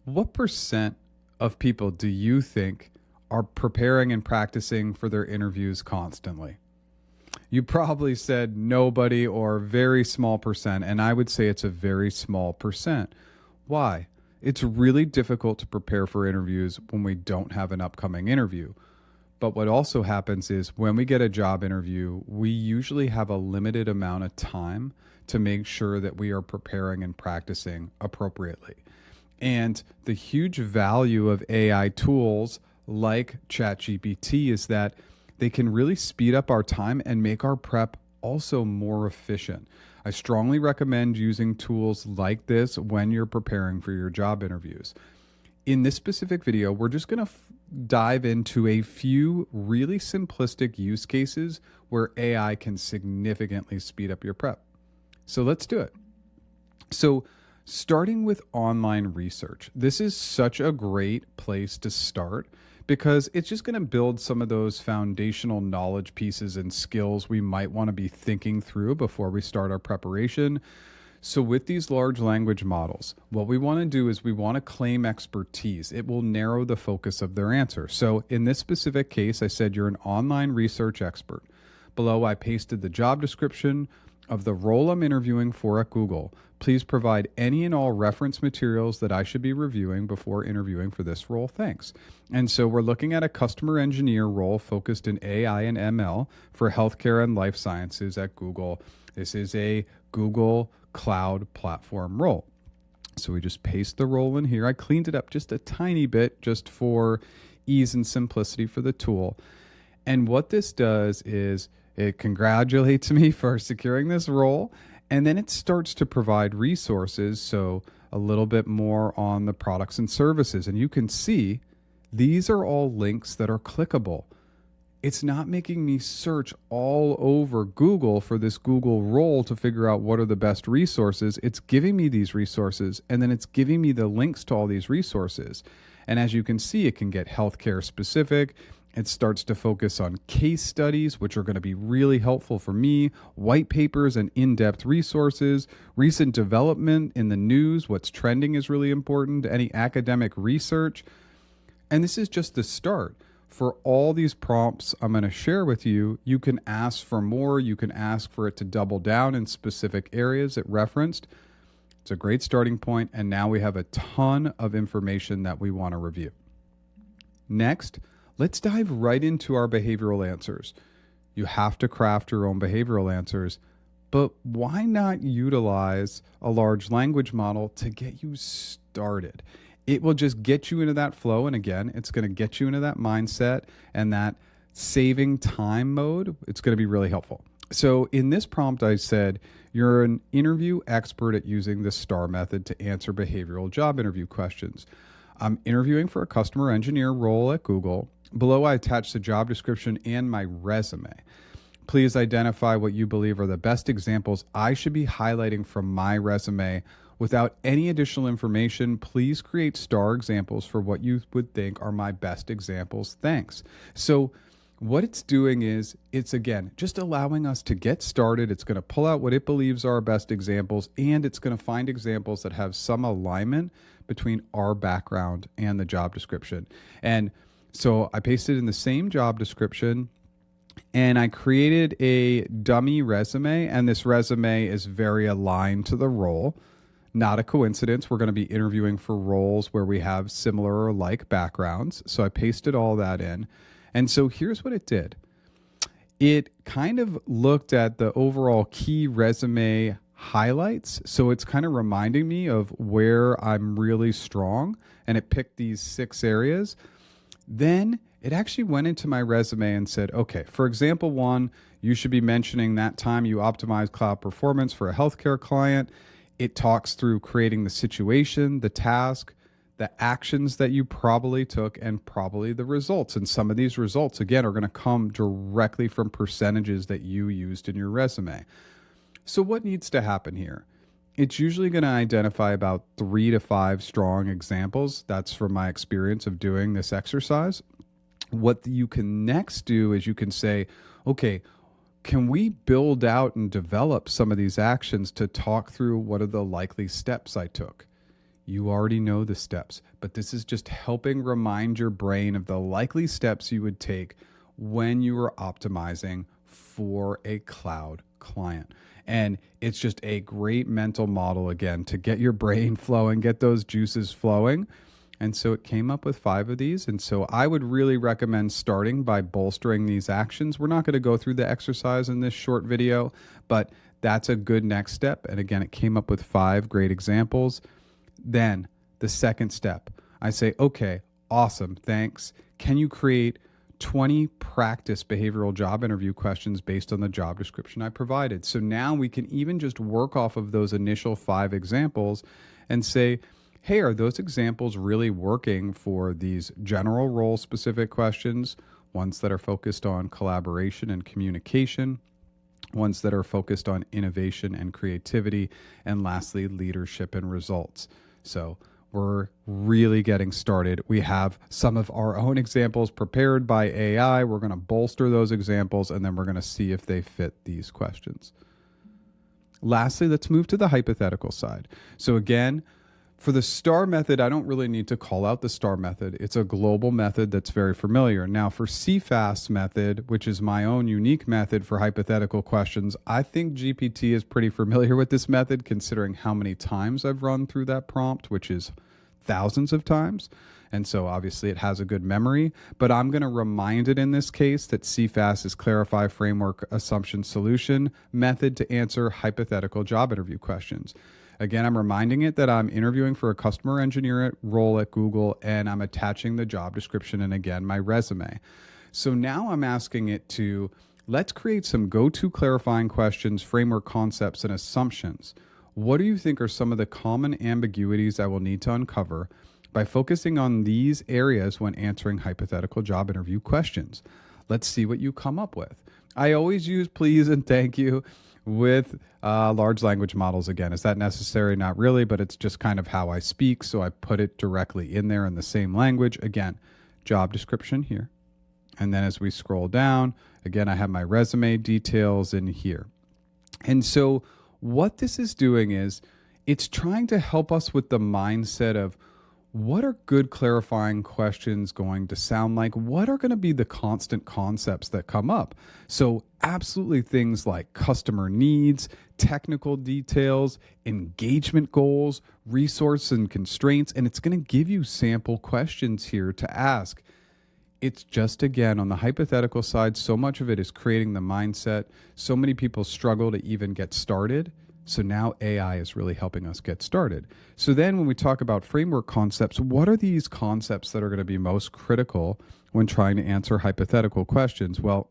What percent of people do you think are preparing and practicing for their interviews constantly? You probably said nobody or very small percent, and I would say it's a very small percent. Why? It's really difficult to prepare for interviews when we don't have an upcoming interview. But what also happens is when we get a job interview, we usually have a limited amount of time to make sure that we are preparing and practicing appropriately. And the huge value of AI tools like ChatGPT is that they can really speed up our time and make our prep also more efficient. I strongly recommend using tools like this when you're preparing for your job interviews. In this specific video, we're just going to dive into a few really simplistic use cases where AI can significantly speed up your prep. So let's do it. So, starting with online research, this is such a great place to start because it's just going to build some of those foundational knowledge pieces and skills we might want to be thinking through before we start our preparation. So, with these large language models, what we want to do is we want to claim expertise. It will narrow the focus of their answer. So, in this specific case, I said you're an online research expert. Below, I pasted the job description of the role I'm interviewing for at Google. Please provide any and all reference materials that I should be reviewing before interviewing for this role. Thanks. And so we're looking at a customer engineer role focused in AI and ML for healthcare and life sciences at Google. This is a Google Cloud Platform role. So we just paste the role in here. I cleaned it up just a tiny bit just for ease and simplicity for the tool. And what this does is it congratulates me for securing this role, and then it starts to provide resources, so a little bit more on the products and services. And you can see these are all links that are clickable. It's not making me search all over Google for this Google role to figure out what are the best resources. It's giving me these resources, and then it's giving me the links to all these resources. And as you can see, it can get healthcare specific. It starts to focus on case studies, which are going to be really helpful for me, white papers and in-depth resources, recent development in the news, what's trending is really important, any academic research. And this is just the start. For all these prompts I'm going to share with you, you can ask for more. You can ask for it to double down in specific areas it referenced. It's a great starting point, and now we have a ton of information that we want to review. Next, let's dive right into our behavioral answers. You have to craft your own behavioral answers, but why not utilize a large language model to get you started? It will just get you into that flow, and again, it's going to get you into that mindset and that saving time mode. It's going to be really helpful. So in this prompt, I said, you're an interview expert at using the S.T.A.R method to answer behavioral job interview questions. I'm interviewing for a customer engineer role at Google. Below, I attached the job description and my resume. Please identify what you believe are the best examples I should be highlighting from my resume. Without any additional information, please create S.T.A.R examples for what you would think are my best examples. Thanks. So what it's doing is it's, again, just allowing us to get started. It's going to pull out what it believes are our best examples, and it's going to find examples that have some alignment between our background and the job description. And so I pasted in the same job description, and I created a dummy resume, and this resume is very aligned to the role. Not a coincidence. We're going to be interviewing for roles where we have similar or like backgrounds. So I pasted all that in. And so here's what it did. It kind of looked at the overall key resume highlights. So it's kind of reminding me of where I'm really strong. And it picked these 6 areas. Then it actually went into my resume and said, okay, for example, 1, you should be mentioning that time you optimized cloud performance for a healthcare client. It talks through creating the situation, the task, the actions that you probably took, and probably the results. And some of these results, again, are going to come directly from percentages that you used in your resume. So what needs to happen here? It's usually going to identify about 3 to 5 strong examples. That's from my experience of doing this exercise. What you can next do is you can say, okay, can we build out and develop some of these actions to talk through what are the likely steps I took? You already know the steps, but this is just helping remind your brain of the likely steps you would take when you were optimizing for a cloud client. And it's just a great mental model, again, to get your brain flowing, get those juices flowing. And so it came up with 5 of these. And so I would really recommend starting by bolstering these actions. We're not going to go through the exercise in this short video, but that's a good next step. And again, it came up with 5 great examples. Then the second step, I say, okay, awesome, thanks. Can you create 20 practice behavioral job interview questions based on the job description I provided? So now we can even just work off of those initial 5 examples and say, hey, are those examples really working for these general role specific questions, ones that are focused on collaboration and communication, ones that are focused on innovation and creativity, and lastly, leadership and results. So we're really getting started. We have some of our own examples prepared by AI. We're going to bolster those examples, and then we're going to see if they fit these questions. Lastly, let's move to the hypothetical side. So again, for the S.T.A.R method, I don't really need to call out the S.T.A.R method. It's a global method that's very familiar. Now for CFAS method, which is my own unique method for hypothetical questions, I think GPT is pretty familiar with this method considering how many times I've run through that prompt, which is thousands of times. And so obviously it has a good memory, but I'm going to remind it in this case that CFAS is Clarify Framework Assumption Solution method to answer hypothetical job interview questions. Again, I'm reminding it that I'm interviewing for a customer engineer role at Google, and I'm attaching the job description and again, my resume. So now I'm asking it to, let's create some go-to clarifying questions, framework concepts, and assumptions. What do you think are some of the common ambiguities I will need to uncover by focusing on these areas when answering hypothetical job interview questions? Let's see what you come up with. I always use please and thank you with large language models. Again, is that necessary? Not really, but it's just kind of how I speak. So I put it directly in there in the same language. Again, job description here. And then as we scroll down, again, I have my resume details in here. And so what this is doing is it's trying to help us with the mindset of what are good clarifying questions going to sound like? What are going to be the constant concepts that come up? So absolutely things like customer needs, technical details, engagement goals, resource and constraints, and it's going to give you sample questions here to ask. It's just, again, on the hypothetical side, so much of it is creating the mindset. So many people struggle to even get started. So now AI is really helping us get started. So then when we talk about framework concepts, what are these concepts that are going to be most critical when trying to answer hypothetical questions? Well,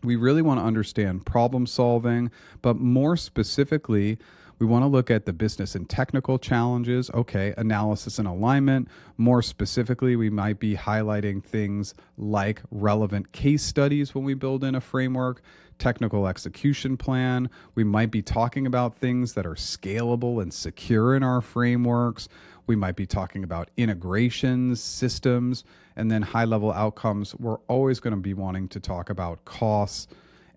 we really want to understand problem solving, but more specifically, we want to look at the business and technical challenges. Okay, analysis and alignment. More specifically, we might be highlighting things like relevant case studies when we build in a framework, technical execution plan. We might be talking about things that are scalable and secure in our frameworks. We might be talking about integrations, systems, and then high-level outcomes. We're always going to be wanting to talk about costs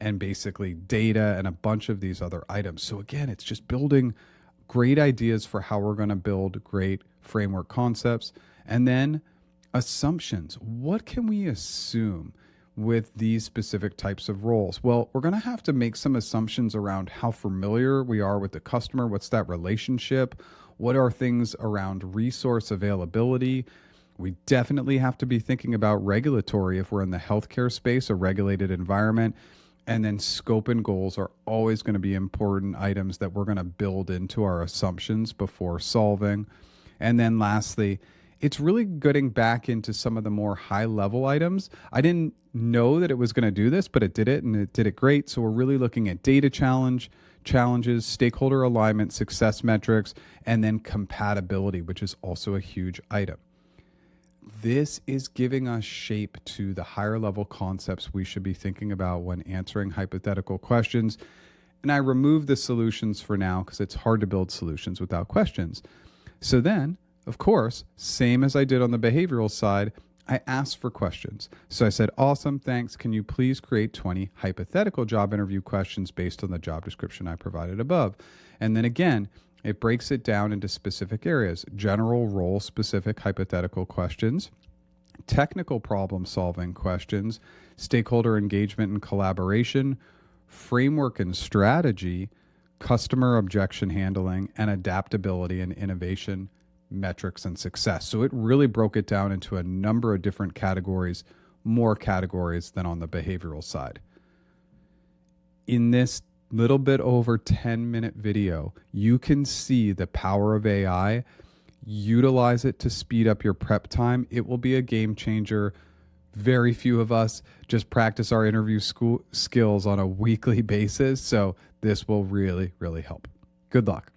and basically data and a bunch of these other items. So again, it's just building great ideas for how we're going to build great framework concepts. And then assumptions. What can we assume with these specific types of roles? Well, we're going to have to make some assumptions around how familiar we are with the customer. What's that relationship? What are things around resource availability? We definitely have to be thinking about regulatory if we're in the healthcare space, a regulated environment. And then scope and goals are always going to be important items that we're going to build into our assumptions before solving. And then lastly, it's really getting back into some of the more high level items. I didn't know that it was going to do this, but it did it, and it did it great. So we're really looking at data challenges, stakeholder alignment, success metrics, and then compatibility, which is also a huge item. This is giving us shape to the higher level concepts we should be thinking about when answering hypothetical questions. And I remove the solutions for now because it's hard to build solutions without questions. So then, of course, same as I did on the behavioral side, I asked for questions. So I said, awesome, thanks. Can you please create 20 hypothetical job interview questions based on the job description I provided above? And then again, It breaks it down into specific areas: general role specific hypothetical questions, technical problem solving questions, stakeholder engagement and collaboration, framework and strategy, customer objection handling, and adaptability and innovation, metrics and success. So it really broke it down into a number of different categories, more categories than on the behavioral side. In this little bit over 10-minute video, you can see the power of AI. Utilize it to speed up your prep time. It will be a game changer. Very few of us just practice our interview skills on a weekly basis, so this will really, really help. Good luck.